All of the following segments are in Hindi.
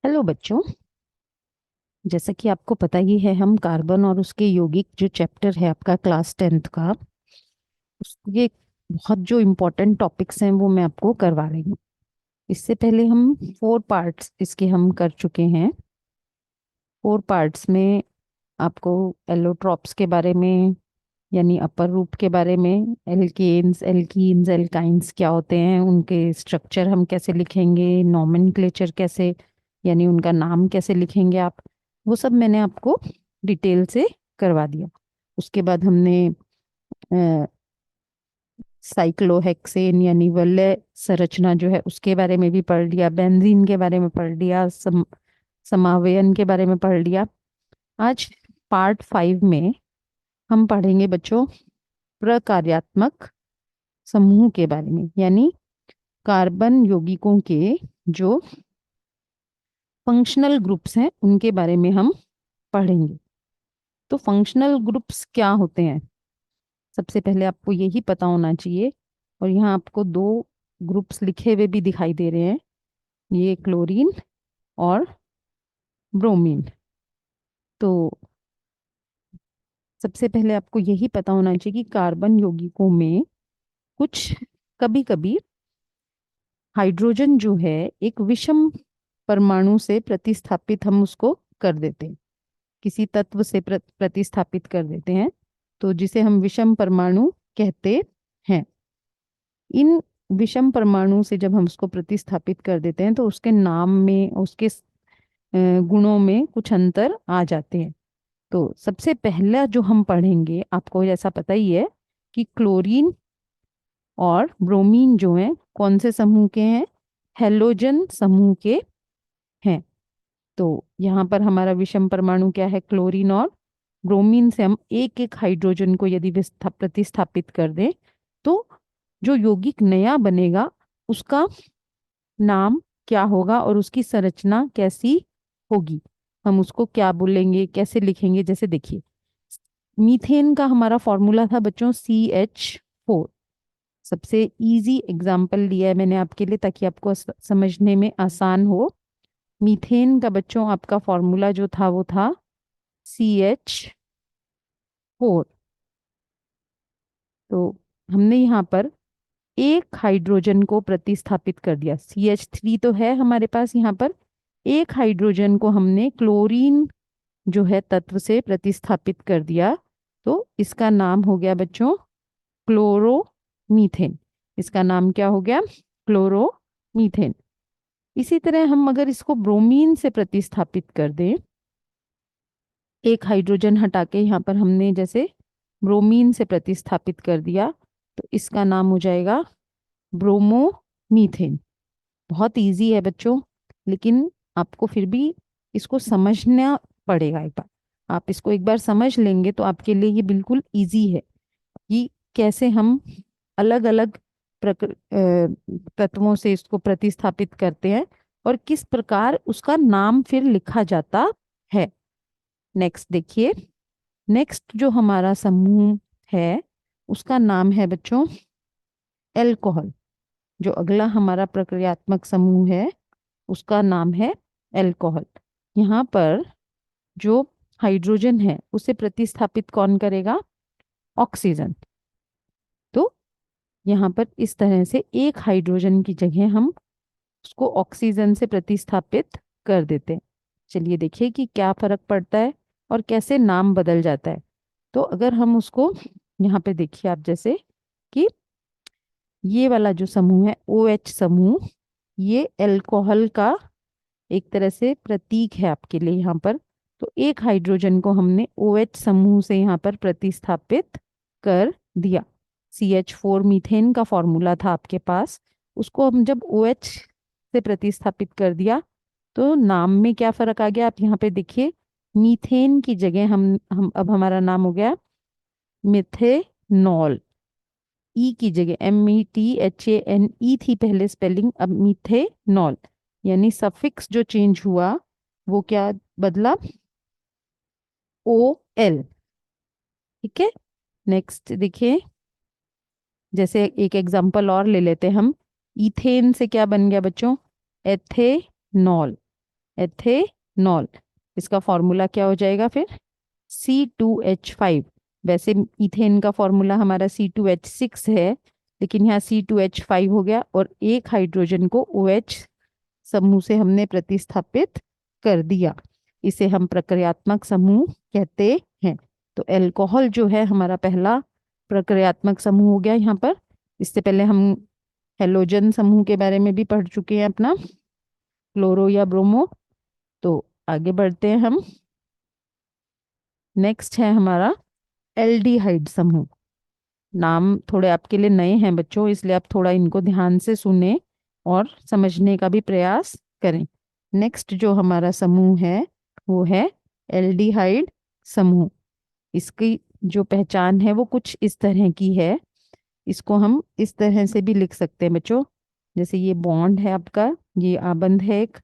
हेलो बच्चों। जैसा कि आपको पता ही है, हम कार्बन और उसके यौगिक जो चैप्टर है आपका क्लास 10th का, ये बहुत जो इम्पोर्टेंट टॉपिक्स हैं वो मैं आपको करवा रही हूँ। इससे पहले हम 4 पार्ट्स इसके हम कर चुके हैं। 4 पार्ट्स में आपको एलोट्रॉप्स के बारे में, यानी अपर रूप के बारे में, एल्केन्स, एल्कीन्स, एल्काइंस क्या होते हैं, उनके स्ट्रक्चर हम कैसे लिखेंगे, नॉमेनक्लेचर कैसे, यानी उनका नाम कैसे लिखेंगे आप, वो सब मैंने आपको डिटेल से करवा दिया। उसके बाद हमने साइक्लोहेक्सेन यानी वलय संरचना जो है उसके बारे में भी पढ़ लिया, बेंजीन के बारे में पढ़ लिया, समावयन के बारे में पढ़ लिया। आज पार्ट 5 में हम पढ़ेंगे बच्चों प्रकार्यात्मक समूह के बारे में, यानी कार्बन यौगिकों के जो फंक्शनल ग्रुप्स हैं उनके बारे में हम पढ़ेंगे। तो फंक्शनल ग्रुप्स क्या होते हैं, सबसे पहले आपको यही पता होना चाहिए। और यहाँ आपको 2 ग्रुप्स लिखे हुए भी दिखाई दे रहे हैं, ये क्लोरीन और ब्रोमीन। तो सबसे पहले आपको यही पता होना चाहिए कि कार्बन यौगिकों में कुछ कभी कभी हाइड्रोजन जो है एक विषम परमाणु से प्रतिस्थापित हम उसको कर देते हैं, किसी तत्व से प्रतिस्थापित कर देते हैं, तो जिसे हम विषम परमाणु कहते हैं। इन विषम परमाणु से जब हम उसको प्रतिस्थापित कर देते हैं तो उसके नाम में, उसके गुणों में कुछ अंतर आ जाते हैं। तो सबसे पहला जो हम पढ़ेंगे, आपको जैसा पता ही है कि क्लोरीन और ब्रोमीन जो हैं कौन से समूह के हैं, हेलोजन समूह के हैं। तो यहाँ पर हमारा विषम परमाणु क्या है, क्लोरीन, और ब्रोमीन से हम एक एक हाइड्रोजन को यदि प्रतिस्थापित कर दें तो जो यौगिक नया बनेगा उसका नाम क्या होगा और उसकी संरचना कैसी होगी, हम उसको क्या बोलेंगे, कैसे लिखेंगे। जैसे देखिए, मीथेन का हमारा फॉर्मूला था बच्चों CH4। सबसे इजी एग्जाम्पल लिया है मैंने आपके लिए ताकि आपको समझने में आसान हो। मीथेन का बच्चों आपका फॉर्मूला जो था वो था CH4। तो हमने यहाँ पर एक हाइड्रोजन को प्रतिस्थापित कर दिया, CH3 तो है हमारे पास यहाँ पर, एक हाइड्रोजन को हमने क्लोरीन जो है तत्व से प्रतिस्थापित कर दिया, तो इसका नाम हो गया बच्चों क्लोरोमीथेन। इसका नाम क्या हो गया, क्लोरोमीथेन। इसी तरह हम अगर इसको ब्रोमीन से प्रतिस्थापित कर दें, एक हाइड्रोजन हटा के यहाँ पर हमने जैसे ब्रोमीन से प्रतिस्थापित कर दिया, तो इसका नाम हो जाएगा ब्रोमोमीथेन। बहुत इजी है बच्चों, लेकिन आपको फिर भी इसको समझना पड़ेगा एक बार। आप इसको एक बार समझ लेंगे तो आपके लिए ये बिल्कुल इजी है कि कैसे हम अलग अलग तत्वों से इसको प्रतिस्थापित करते हैं और किस प्रकार उसका नाम फिर लिखा जाता है। नेक्स्ट देखिए, नेक्स्ट जो हमारा समूह है उसका नाम है बच्चों एल्कोहल। जो अगला हमारा प्रक्रियात्मक समूह है उसका नाम है एल्कोहल। यहाँ पर जो हाइड्रोजन है उसे प्रतिस्थापित कौन करेगा, ऑक्सीजन। तो यहाँ पर इस तरह से एक हाइड्रोजन की जगह हम उसको ऑक्सीजन से प्रतिस्थापित कर देते हैं। चलिए देखिए कि क्या फर्क पड़ता है और कैसे नाम बदल जाता है। तो अगर हम उसको यहाँ पे देखिए आप, जैसे कि ये वाला जो समूह है OH समूह, ये अल्कोहल का एक तरह से प्रतीक है आपके लिए यहाँ पर। तो एक हाइड्रोजन को हमने OH समूह से यहाँ पर प्रतिस्थापित कर दिया। CH4 मीथेन का फॉर्मूला था आपके पास, उसको हम जब OH से प्रतिस्थापित कर दिया तो नाम में क्या फर्क आ गया, आप यहाँ पे देखिए। मीथेन की जगह हम अब हमारा नाम हो गया मिथेनॉल। ई की जगह METHANE थी पहले स्पेलिंग, अब मिथेनॉल, यानी सफिक्स जो चेंज हुआ वो क्या बदला, OL। ठीक है, नेक्स्ट देखिए, जैसे एक एग्जांपल और ले लेते हैं हम। इथेन से क्या बन गया बच्चों, एथेनॉल। एथेनॉल। इसका फॉर्मूला क्या हो जाएगा फिर? C2H5। वैसे इथेन का फॉर्मूला हमारा C2H6 है, लेकिन यहाँ C2H5 हो गया और एक हाइड्रोजन को OH समूह से हमने प्रतिस्थापित कर दिया। इसे हम प्रक्रियात्मक समूह कहते हैं। तो एल्कोहल जो है हमारा पहला प्रक्रियात्मक समूह हो गया यहाँ पर। इससे पहले हम हेलोजन समूह के बारे में भी पढ़ चुके हैं अपना, क्लोरो या ब्रोमो। तो आगे बढ़ते हैं हम। नेक्स्ट है हमारा एल्डिहाइड समूह। नाम थोड़े आपके लिए नए हैं बच्चों, इसलिए आप थोड़ा इनको ध्यान से सुने और समझने का भी प्रयास करें। नेक्स्ट जो हमारा समूह है वो है एल्डिहाइड समूह। इसकी जो पहचान है वो कुछ इस तरह की है। इसको हम इस तरह से भी लिख सकते हैं बच्चों, जैसे ये बॉन्ड है आपका, ये आबंध है एक,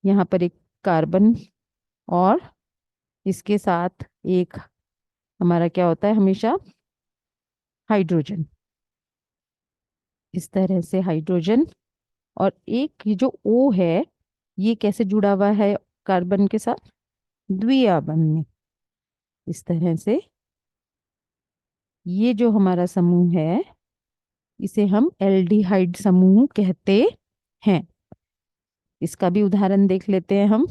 यहाँ पर एक कार्बन और इसके साथ एक हमारा क्या होता है हमेशा, हाइड्रोजन। इस तरह से हाइड्रोजन, और एक ये जो O है ये कैसे जुड़ा हुआ है कार्बन के साथ? द्विआबंध में। इस तरह से ये जो हमारा समूह है इसे हम एल्डिहाइड समूह कहते हैं। इसका भी उदाहरण देख लेते हैं हम,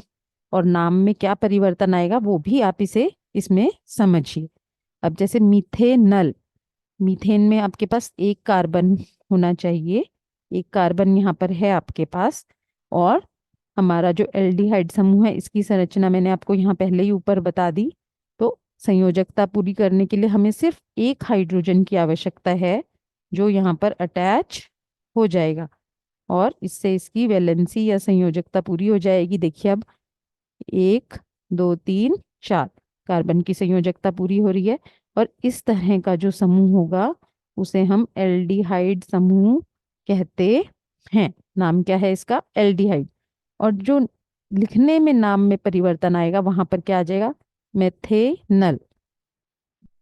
और नाम में क्या परिवर्तन आएगा वो भी आप इसे इसमें समझिए। अब जैसे मीथेनल, मीथेन में आपके पास एक कार्बन होना चाहिए, एक कार्बन यहाँ पर है आपके पास। और हमारा जो एल्डिहाइड समूह है इसकी संरचना मैंने आपको यहाँ पहले ही ऊपर बता दी। तो संयोजकता पूरी करने के लिए हमें सिर्फ एक हाइड्रोजन की आवश्यकता है जो यहाँ पर अटैच हो जाएगा, और इससे इसकी वैलेंसी या संयोजकता पूरी हो जाएगी। देखिए अब 1 2 3 4 कार्बन की संयोजकता पूरी हो रही है, और इस तरह का जो समूह होगा उसे हम एल्डिहाइड समूह कहते हैं। नाम क्या है इसका? एल्डिहाइड। और जो लिखने में नाम में परिवर्तन आएगा वहां पर क्या आ जाएगा? मेथेनल।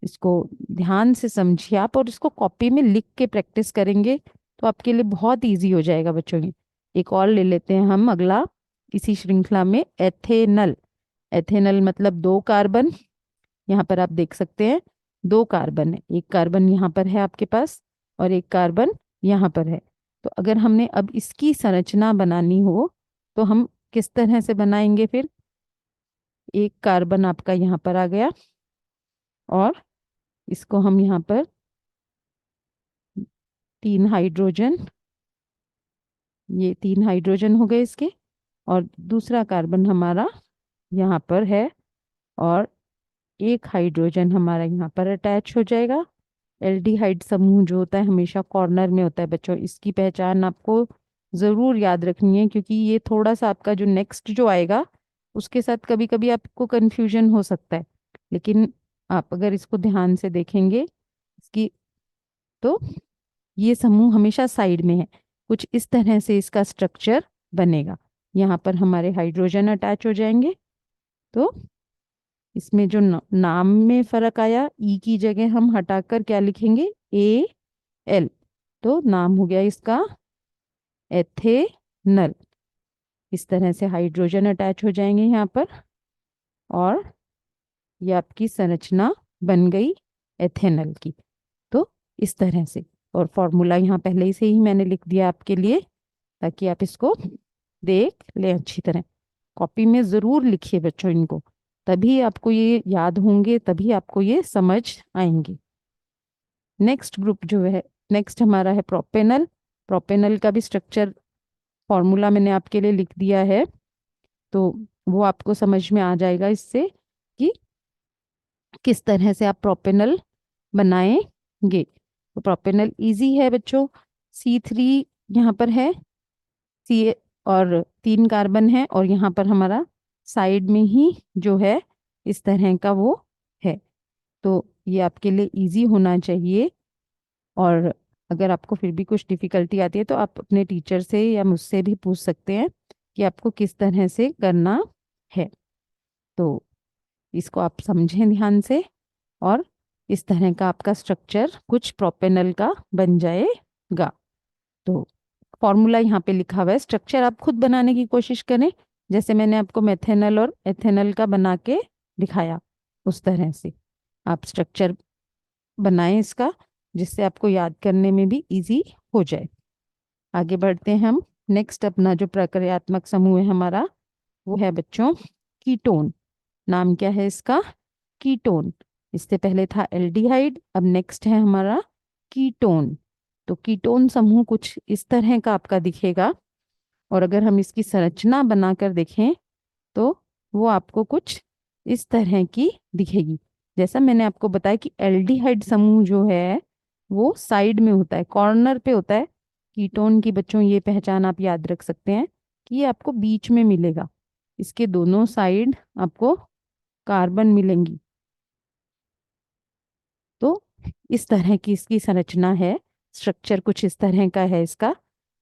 इसको ध्यान से समझिए आप, और इसको कॉपी में लिख के प्रैक्टिस करेंगे तो आपके लिए बहुत इजी हो जाएगा बच्चों। ये एक और ले लेते हैं हम अगला इसी श्रृंखला में, एथेनल। एथेनल मतलब 2 कार्बन। यहाँ पर आप देख सकते हैं 2 कार्बन है, एक कार्बन यहाँ पर है आपके पास और एक कार्बन यहाँ पर है। तो अगर हमने अब इसकी संरचना बनानी हो तो हम किस तरह से बनाएंगे फिर? एक कार्बन आपका यहाँ पर आ गया और इसको हम यहाँ पर 3 हाइड्रोजन, ये 3 हाइड्रोजन हो गए इसके, और दूसरा कार्बन हमारा यहाँ पर है और एक हाइड्रोजन हमारा यहाँ पर अटैच हो जाएगा। एल्डिहाइड समूह जो होता है हमेशा कॉर्नर में होता है बच्चों, इसकी पहचान आपको ज़रूर याद रखनी है, क्योंकि ये थोड़ा सा आपका जो नेक्स्ट जो आएगा उसके साथ कभी कभी आपको कन्फ्यूजन हो सकता है। लेकिन आप अगर इसको ध्यान से देखेंगे इसकी, तो ये समूह हमेशा साइड में है। कुछ इस तरह से इसका स्ट्रक्चर बनेगा। यहाँ पर हमारे हाइड्रोजन अटैच हो जाएंगे। तो इसमें जो नाम में फर्क आया, ई की जगह हम हटाकर क्या लिखेंगे? AL। तो नाम हो गया इसका एथेनल। इस तरह से हाइड्रोजन अटैच हो जाएंगे यहाँ पर, और ये आपकी संरचना बन गई एथेनल की। तो इस तरह से, और फॉर्मूला यहाँ पहले से ही मैंने लिख दिया आपके लिए ताकि आप इसको देख लें अच्छी तरह। कॉपी में ज़रूर लिखिए बच्चों इनको, तभी आपको ये याद होंगे, तभी आपको ये समझ आएंगे। नेक्स्ट ग्रुप जो है, नेक्स्ट हमारा है प्रोपेनल। प्रोपेनल का भी स्ट्रक्चर फॉर्मूला मैंने आपके लिए लिख दिया है, तो वो आपको समझ में आ जाएगा इससे कि किस तरह से आप प्रोपेनल बनाएंगे। तो प्रोपेनल इजी है बच्चों। C3 यहाँ पर है, C और 3 कार्बन है, और यहाँ पर हमारा साइड में ही जो है इस तरह का वो है। तो ये आपके लिए इजी होना चाहिए, और अगर आपको फिर भी कुछ डिफिकल्टी आती है तो आप अपने टीचर से या मुझसे भी पूछ सकते हैं कि आपको किस तरह से करना है। तो इसको आप समझें ध्यान से, और इस तरह का आपका स्ट्रक्चर कुछ प्रोपेनल का बन जाएगा। तो फॉर्मूला यहाँ पे लिखा हुआ है, स्ट्रक्चर आप खुद बनाने की कोशिश करें, जैसे मैंने आपको मेथेनल और एथेनल का बना के दिखाया, उस तरह से आप स्ट्रक्चर बनाएं इसका, जिससे आपको याद करने में भी इजी हो जाए। आगे बढ़ते हैं हम। नेक्स्ट अपना जो प्रक्रियात्मक समूह है हमारा, वो है बच्चों कीटोन। नाम क्या है इसका? कीटोन। इससे पहले था एल्डिहाइड, अब नेक्स्ट है हमारा कीटोन। तो कीटोन समूह कुछ इस तरह का आपका दिखेगा, और अगर हम इसकी संरचना बनाकर देखें तो वो आपको कुछ इस तरह की दिखेगी। जैसा मैंने आपको बताया कि एल्डिहाइड समूह जो है वो साइड में होता है, कॉर्नर पे होता है। कीटोन की बच्चों ये पहचान आप याद रख सकते हैं कि ये आपको बीच में मिलेगा, इसके दोनों साइड आपको कार्बन मिलेंगी। तो इस तरह की इसकी संरचना है, स्ट्रक्चर कुछ इस तरह का है इसका।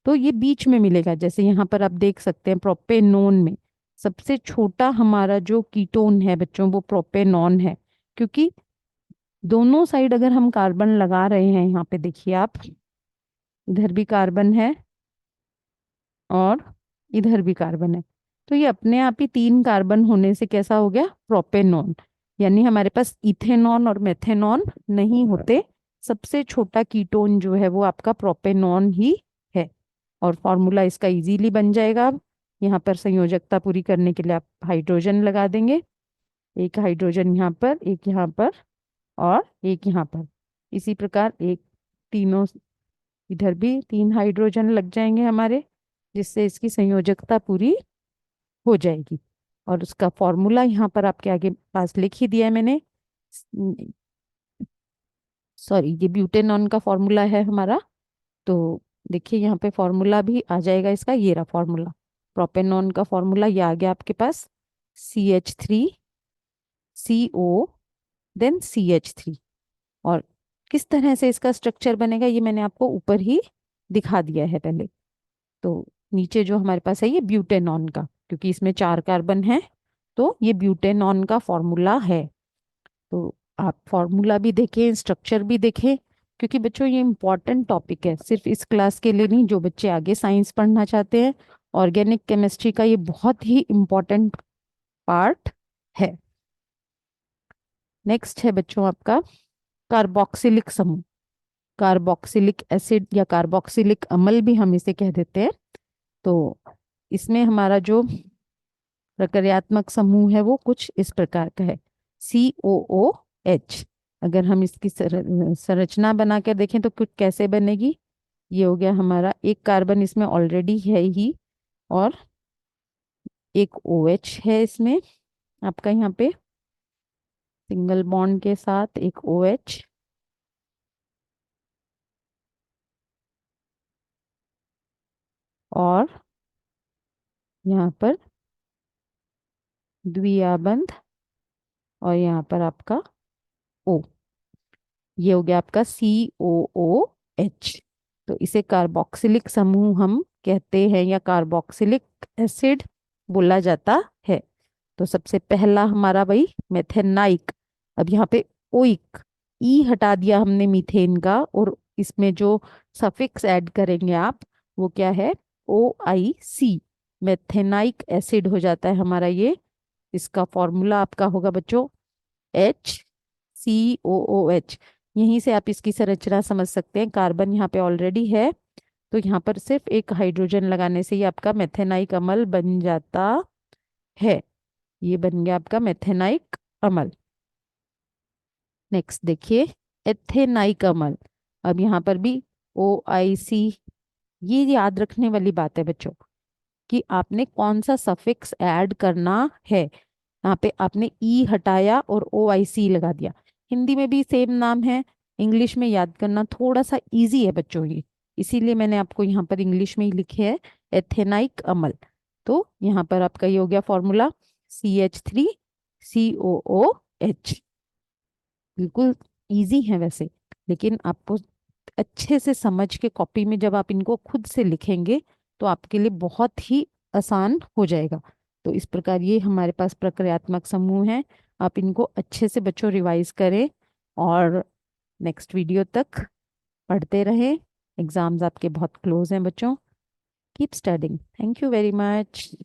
तो ये बीच में मिलेगा, जैसे यहाँ पर आप देख सकते हैं प्रोपेनोन में सबसे छोटा हमारा जो कीटोन है बच्चों वो प्रोपेनॉन है, क्योंकि दोनों साइड अगर हम कार्बन लगा रहे हैं, यहाँ पे देखिए आप, इधर भी कार्बन है और इधर भी कार्बन है, तो ये अपने आप ही 3 कार्बन होने से कैसा हो गया? प्रोपेनॉन। यानी हमारे पास इथेनॉन और मेथेनॉन नहीं होते, सबसे छोटा कीटोन जो है वो आपका प्रोपेनॉन ही है। और फॉर्मूला इसका इजीली बन जाएगा। अब यहाँ पर संयोजकता पूरी करने के लिए आप हाइड्रोजन लगा देंगे, एक हाइड्रोजन यहाँ पर, एक यहाँ पर और एक यहाँ पर। इसी प्रकार एक, तीनों इधर भी 3 हाइड्रोजन लग जाएंगे हमारे, जिससे इसकी संयोजकता पूरी हो जाएगी। और उसका फॉर्मूला यहाँ पर आपके आगे पास लिख ही दिया है मैंने। सॉरी, ये ब्यूटेनॉन का फॉर्मूला है हमारा। तो देखिए यहाँ पे फॉर्मूला भी आ जाएगा इसका, ये रहा फॉर्मूला। प्रोपेनॉन का फॉर्मूला ये आ गया आपके पास, CH3CO देन CH3। और किस तरह से इसका स्ट्रक्चर बनेगा ये मैंने आपको ऊपर ही दिखा दिया है पहले। तो नीचे जो हमारे पास है ये ब्यूटेनॉन का, क्योंकि इसमें 4 कार्बन है, तो ये ब्यूटेनॉन का फॉर्मूला है। तो आप फॉर्मूला भी देखें, स्ट्रक्चर भी देखें, क्योंकि बच्चों ये इम्पॉर्टेंट टॉपिक है, सिर्फ इस क्लास के लिए नहीं, जो बच्चे आगे साइंस पढ़ना चाहते हैं, ऑर्गेनिक केमिस्ट्री का ये बहुत ही इम्पॉर्टेंट पार्ट है। नेक्स्ट है बच्चों आपका कार्बोक्सिलिक समूह। कार्बोक्सिलिक एसिड या कार्बोक्सिलिक अम्ल भी हम इसे कह देते हैं। तो इसमें हमारा जो प्रक्रियात्मक समूह है वो कुछ इस प्रकार का है, COOH। अगर हम इसकी संरचना बना कर देखें तो कुछ कैसे बनेगी? ये हो गया हमारा, एक कार्बन इसमें ऑलरेडी है ही, और एक OH है इसमें आपका, यहाँ पे सिंगल बॉन्ड के साथ एक OH, और यहाँ पर द्विआबंध, और यहाँ पर आपका O। ये हो गया आपका COOH। तो इसे कार्बोक्सिलिक समूह हम कहते हैं, या कार्बोक्सिलिक एसिड बोला जाता है। तो सबसे पहला हमारा वही मेथेनाइक। अब यहाँ पे ओइक, ई हटा दिया हमने मीथेन का, और इसमें जो सफिक्स ऐड करेंगे आप वो क्या है? OIC, मेथेनाइक एसिड हो जाता है हमारा ये। इसका फॉर्मूला आपका होगा बच्चों HCOOH। यहीं से आप इसकी संरचना समझ सकते हैं, कार्बन यहाँ पे ऑलरेडी है, तो यहाँ पर सिर्फ एक हाइड्रोजन लगाने से ही आपका मेथेनाइक अम्ल बन जाता है। ये बन गया आपका मेथेनाइक अम्ल। नेक्स्ट देखिए एथेनाइक अम्ल। अब यहाँ पर भी OIC। ये याद रखने वाली बात है बच्चों कि आपने कौन सा सफिक्स ऐड करना है। यहाँ पे आपने ई हटाया और OIC लगा दिया। हिंदी में भी सेम नाम है, इंग्लिश में याद करना थोड़ा सा इजी है बच्चों ये, इसीलिए मैंने आपको यहाँ पर इंग्लिश में ही लिखे है एथेनाइक अम्ल। तो यहाँ पर आपका ये हो गया फॉर्मूला CH3COOH। बिल्कुल इजी है वैसे, लेकिन आपको अच्छे से समझ के कॉपी में जब आप इनको खुद से लिखेंगे तो आपके लिए बहुत ही आसान हो जाएगा। तो इस प्रकार ये हमारे पास प्रक्रियात्मक समूह है। आप इनको अच्छे से बच्चों रिवाइज करें, और नेक्स्ट वीडियो तक पढ़ते रहें। एग्जाम्स आपके बहुत क्लोज हैं बच्चों। Keep studying. Thank you very much.